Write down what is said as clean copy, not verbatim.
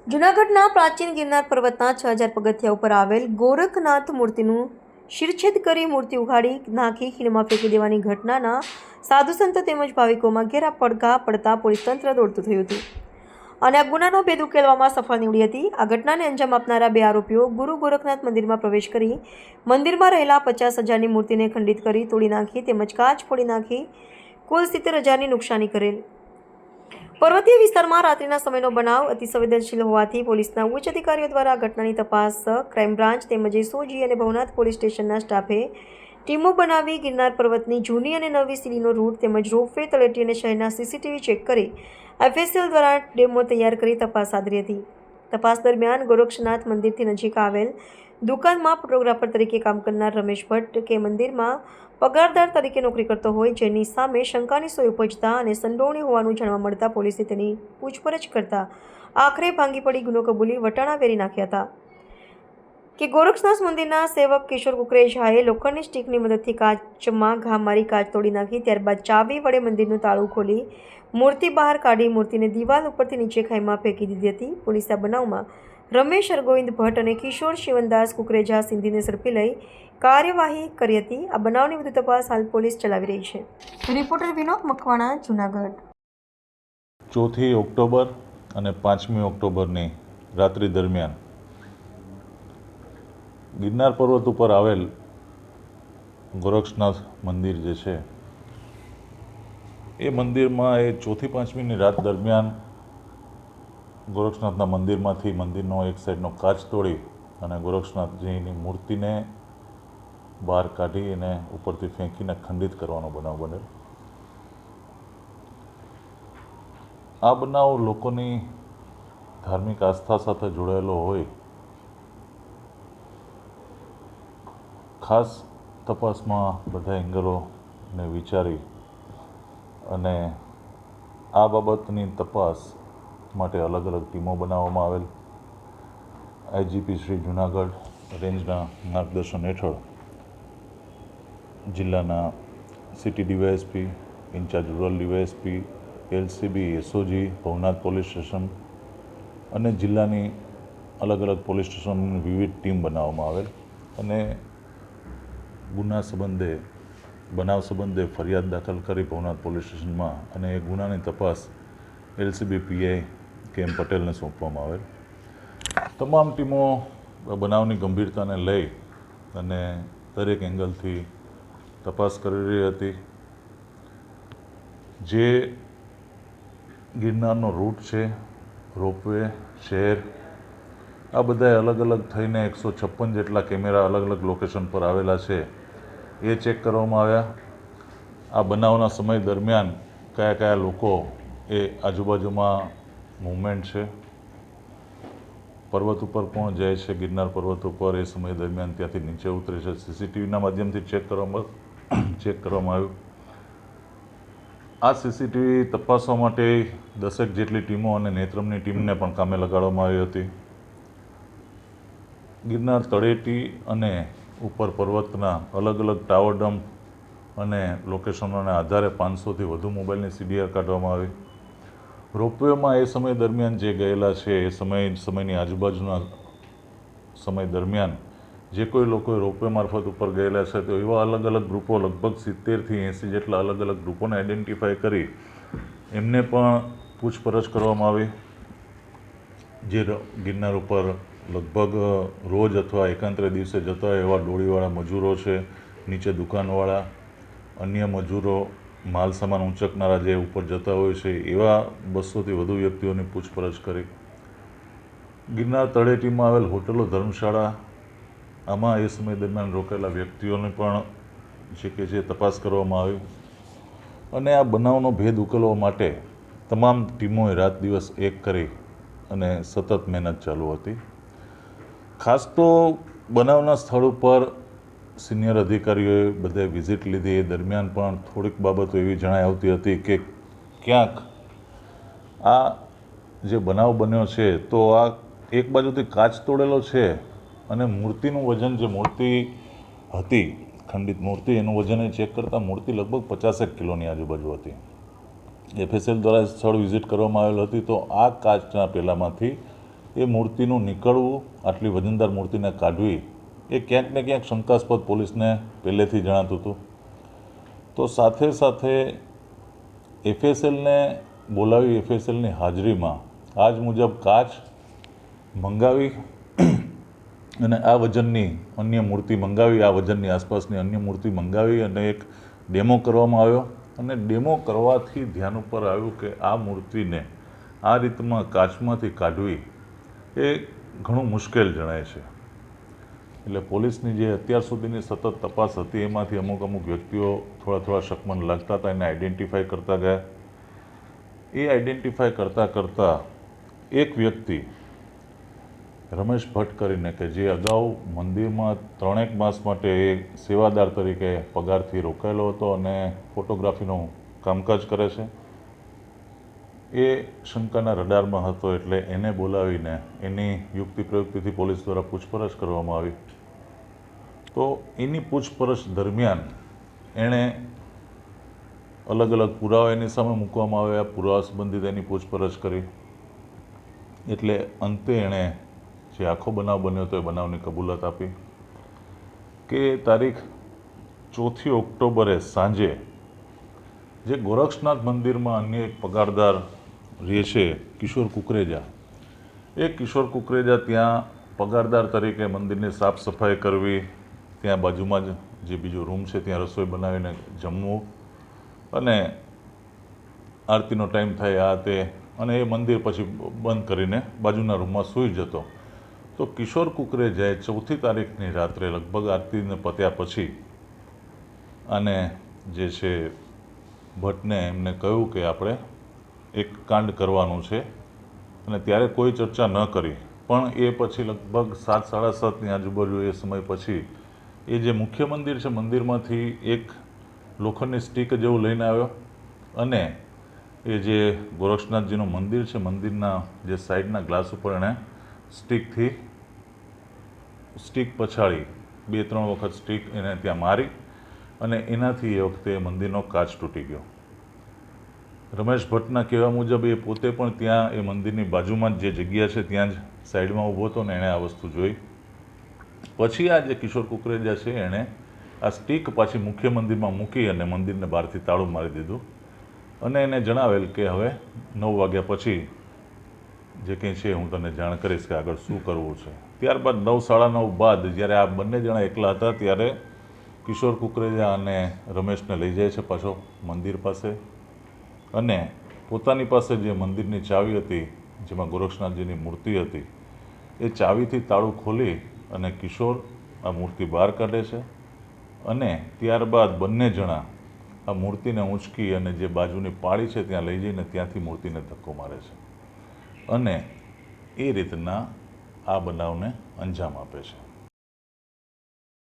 જૂનાગઢના પ્રાચીન ગિરનાર પર્વતના 6000 પગથિયા ઉપર આવેલ ગોરખનાથ મૂર્તિનું શિરછેદ કરી મૂર્તિ ઉઘાડી નાખી ખીણમાં ફેંકી દેવાની ઘટનાના સાધુ સંતો તેમજ ભાવિકોમાં ઘેરા પડઘા પડતા પોલીસ તંત્ર દોડતું થયું હતું અને આ ગુનાનો ભેદ ઉકેલવામાં સફળ નીવડી હતી. આ ઘટનાને અંજામ આપનારા બે આરોપીઓ ગુરુ ગોરખનાથ મંદિરમાં પ્રવેશ કરી મંદિરમાં રહેલા 50,000ની મૂર્તિને ખંડિત કરી તોડી નાખી તેમજ કાચ ફોડી નાખી કુલ 70,000ની નુકસાની કરેલ. પર્વતીય વિસ્તારમાં રાત્રિના સમયનો બનાવ અતિ સંવેદનશીલ હોવાથી પોલીસના ઉચ્ચ અધિકારીઓ દ્વારા આ ઘટનાની તપાસ ક્રાઇમ બ્રાન્ચ તેમજ એસઓજી અને ભવનાથ પોલીસ સ્ટેશનના સ્ટાફે ટીમો બનાવી ગિરનાર પર્વતની જૂની અને નવી સીડીનો રૂટ તેમજ રોપવે તળેટી અને શહેરના સીસીટીવી ચેક કરી એફએસએલ દ્વારા ડેમો તૈયાર કરી તપાસ આદરી હતી. તપાસ દરમિયાન ગોરક્ષનાથ મંદિરથી નજીક આવેલ દુકાનમાં ફોટોગ્રાફર તરીકે કામ કરનાર રમેશ ભટ્ટ કે મંદિરમાં પગારદાર તરીકે નોકરી કરતો હોય જેની સામે શંકાની સોય ઉપજતા અને સંડોવણી હોવાનું જાણવા મળતા પોલીસે તેની પૂછપરછ કરતા આખરે ભાંગી પડી ગુનો કબૂલી વટાણા વેરી નાખ્યા હતા કે ગોરક્ષનાથ મંદિરના સેવક કિશોર કુકરેજાએ લોખંડની સ્ટીકની મદદથી કાચમાં ઘા મારી કાચ તોડી નાખી ત્યારબાદ ચાવી વડે મંદિરનું તાળું ખોલી મૂર્તિ બહાર કાઢી મૂર્તિને દિવાલ ઉપરથી નીચે ખાઈમાં ફેંકી દીધી હતી. પોલીસે આ બનાવમાં રમેશ અરગોવિંદ ભટ્ટ અને કિશોર શિવનદાસ કુકરેજા સિંધીને ઝડપી લઈ કાર્યવાહી કરી હતી. આ બનાવની વધુ તપાસ હાલ પોલીસ ચલાવી રહી છે. રિપોર્ટર વિનોદ મકવાણા, જૂનાગઢ. 4 ઓક્ટોબર અને 5 ઓક્ટોબરની રાત્રિ દરમિયાન ગિરનાર પર્વત ઉપર આવેલ ગોરક્ષનાથ મંદિર જે છે એ મંદિરમાં એ 4થી 5મીની રાત દરમિયાન ગોરક્ષનાથના મંદિરમાંથી મંદિરનો એક સાઈડનો કાચ તોડી અને ગોરક્ષનાથજીની મૂર્તિને બહાર કાઢી અને ઉપરથી ફેંકીને ખંડિત કરવાનો બનાવ બનેલ. આ બનાવ લોકોની ધાર્મિક આસ્થા સાથે જોડાયેલો હોય ખાસ તપાસમાં બધા એંગલોને વિચારી અને આ બાબતની તપાસ માટે અલગ અલગ ટીમો બનાવવામાં આવેલ. આઈજીપી શ્રી જૂનાગઢ રેન્જના માર્ગદર્શન હેઠળ જિલ્લાના city DYSP, in-charge rural DYSP, LCB, SOG, Bhavnath police station અને જિલ્લાની અલગ અલગ પોલીસ સ્ટેશનની વિવિધ ટીમ બનાવવામાં આવેલ અને બનાવ સંબંધે ફરિયાદ દાખલ કરી ભવનાથ પોલીસ સ્ટેશનમાં અને એ ગુનાની તપાસ એલસીબી પીઆઈ કેએમ પટેલને સોંપવામાં આવેલ. તમામ ટીમો બનાવની ગંભીરતાને લઈ અને દરેક એંગલથી તપાસ કરી રહી હતી. જે ગિરનારનો રૂટ છે, રોપવે, શહેર, આ બધા અલગ અલગ થઈને 156 જેટલા કેમેરા અલગ અલગ લોકેશન પર આવેલા છે એ ચેક કરવામાં આવ્યા. આ બનાવના સમય દરમિયાન કયા કયા લોકો એ આજુબાજુમાં મૂવમેન્ટ છે, પર્વત ઉપર કોણ જાય છે, ગિરનાર પર્વત ઉપર એ સમય દરમિયાન ત્યાંથી નીચે ઉતરે છે, સીસીટીવીના માધ્યમથી ચેક કરવામાં આવ્યું. આ સીસીટીવી તપાસવા માટે 10 જેટલી ટીમો અને નેત્રમની ટીમને પણ કામે લગાડવામાં આવી હતી. ગિરનાર તળેટી અને ઉપર પર્વતના અલગ અલગ ટાવર ડમ્પ અને લોકેશનોના આધારે 500થી વધુ મોબાઈલની સીડીઆર કાઢવામાં આવી. રોપવેમાં એ સમય દરમિયાન જે ગયેલા છે એ સમયની આજુબાજુના સમય દરમિયાન જે કોઈ લોકોએ રોપવે મારફત ઉપર ગયેલા છે તો એવા અલગ અલગ ગ્રુપો લગભગ 70થી 80 જેટલા અલગ અલગ ગ્રુપોને આઈડેન્ટિફાઈ કરી એમને પણ પૂછપરછ કરવામાં આવી. જે ગિરનાર ઉપર લગભગ રોજ અથવા એકાંતરે દિવસે જતા હોય એવા ડોળીવાળા મજૂરો છે, નીચે દુકાનવાળા, અન્ય મજૂરો, માલ સામાન ઊંચકનારા જે ઉપર જતા હોય છે એવા 200થી વધુ વ્યક્તિઓની પૂછપરછ કરી. ગિરનાર તળેટીમાં આવેલ હોટલો, ધર્મશાળા, આમાં એ સમય દરમિયાન રોકાયેલા વ્યક્તિઓની પણ જે તપાસ કરવામાં આવી અને આ બનાવનો ભેદ ઉકેલવા માટે તમામ ટીમોએ રાત દિવસ એક કરી અને સતત મહેનત ચાલુ હતી. ખાસ તો બનાવના સ્થળ ઉપર સિનિયર અધિકારીઓએ બધે વિઝિટ લીધી. એ દરમિયાન પણ થોડીક બાબતો એવી જણાઈ આવતી હતી કે ક્યાંક આ જે બનાવ બન્યો છે તો આ એક બાજુથી કાચ તોડેલો છે અને મૂર્તિનું વજન, જે મૂર્તિ હતી ખંડિત મૂર્તિ, એનું વજન ચેક કરતાં મૂર્તિ લગભગ 50 કિલોની આજુબાજુ હતી. એફએસએલ દ્વારા સ્થળ વિઝિટ કરવામાં આવેલ હતી તો આ કાચના પેલામાંથી એ મૂર્તિનું નીકળવું, આટલી વજનદાર મૂર્તિને કાઢવી એ ક્યાંક ને ક્યાંક શંકાસ્પદ પોલીસને પહેલેથી જણાતું હતું. તો સાથે સાથે એફએસએલને બોલાવી એફએસએલની હાજરીમાં આજ મુજબ કાચ મંગાવી અને આ વજનની અન્ય મૂર્તિ મંગાવી, આ વજનની આસપાસની અન્ય મૂર્તિ મંગાવી અને એક ડેમો કરવામાં આવ્યો. અને ડેમો કરવાથી ધ્યાન ઉપર આવ્યું કે આ મૂર્તિને આ રીતમાં કાચમાંથી કાઢવી એ ઘણું મુશ્કેલ જણાય છે. એટલે પોલીસની જે અત્યાર સુધીની સતત તપાસ હતી એમાંથી અમુક વ્યક્તિઓ થોડા શકમન લાગતા હતા, એને આઈડેન્ટિફાઈ કરતા ગયા. એ આઈડેન્ટિફાઈ કરતાં એક વ્યક્તિ રમેશ ભટ્ટ કરીને કે જે અગાઉ મંદિરમાં 3 માસ માટે એ સેવાદાર તરીકે પગારથી રોકાયેલો હતો અને ફોટોગ્રાફીનું કામકાજ કરે છે, એ શંકાના રડારમાં હતો. એટલે એને બોલાવીને એની યુક્તિ પ્રયુક્તિથી પોલીસ દ્વારા પૂછપરછ કરવામાં આવી. તો એની પૂછપરછ દરમિયાન એણે અલગ પુરાવા એની સામે મૂકવામાં આવ્યા, પુરાવા સંબંધિત એની પૂછપરછ કરી. એટલે અંતે એણે જે આખો બનાવ બન્યો હતો એ બનાવની કબૂલાત આપી કે તારીખ 4 ઓક્ટોબરે સાંજે જે ગોરક્ષનાથ મંદિરમાં અન્ય એક પગારદાર રહે છે કિશોર કુકરેજા, એ કિશોર કુકરેજા ત્યાં પગારદાર તરીકે મંદિરની સાફ સફાઈ કરવી, ત્યાં બાજુમાં જ જે બીજો રૂમ છે ત્યાં રસોઈ બનાવીને જમવું અને આરતીનો ટાઈમ થાય આ તે, અને એ મંદિર પછી બંધ કરીને બાજુના રૂમમાં સૂઈ જતો. તો કિશોર કુકરેજાએ 4 તારીખની રાત્રે લગભગ આરતીને પત્યા પછી અને જે છે ભટ્ટને એમને કહ્યું કે આપણે એક કાંડ કરવાનું છે, અને ત્યારે કોઈ ચર્ચા ન કરી. પણ એ પછી લગભગ 7, 7:30ની આજુબાજુ એ સમય પછી એ જે મુખ્ય મંદિર છે મંદિરમાંથી એક લોખંડની સ્ટીક જેવું લઈને આવ્યો અને એ જે ગોરક્ષનાથજીનું મંદિર છે મંદિરના જે સાઈડના ગ્લાસ ઉપર એણે સ્ટીક પછાડી 2-3 વખત સ્ટીક એને ત્યાં મારી અને એનાથી એ વખતે મંદિરનો કાચ તૂટી ગયો. રમેશ ભટ્ટના કહેવા મુજબ એ પોતે પણ ત્યાં એ મંદિરની બાજુમાં જ જે જગ્યા છે ત્યાં જ સાઈડમાં ઊભો હતો ને એણે આ વસ્તુ જોઈ. પછી આ જે કિશોર કુકરેજા છે એણે આ સ્ટીક પાછી મુખ્ય મંદિરમાં મૂકી અને મંદિરને બહારથી તાળું મારી દીધું અને એને જણાવેલ કે હવે 9 વાગ્યા પછી જે કંઈ છે હું તને જાણ કરીશ કે આગળ શું કરવું છે. ત્યારબાદ 9, 9:30 બાદ જ્યારે આ બંને જણા એકલા હતા ત્યારે કિશોર કુકરેજા અને રમેશને લઈ જાય છે પાછો મંદિર પાસે અને પોતાની પાસે જે મંદિરની ચાવી હતી જેમાં ગોરક્ષનાથજીની મૂર્તિ હતી એ ચાવીથી તાળું ખોલી અને કિશોર આ મૂર્તિ બહાર કાઢે છે અને ત્યારબાદ બંને જણા આ મૂર્તિને ઊંચકી અને જે બાજુની પાળી છે ત્યાં લઈ જઈને ત્યાંથી મૂર્તિને ધક્કો મારે છે અને એ રીતના આ બનાવને અંજામ આપે છે.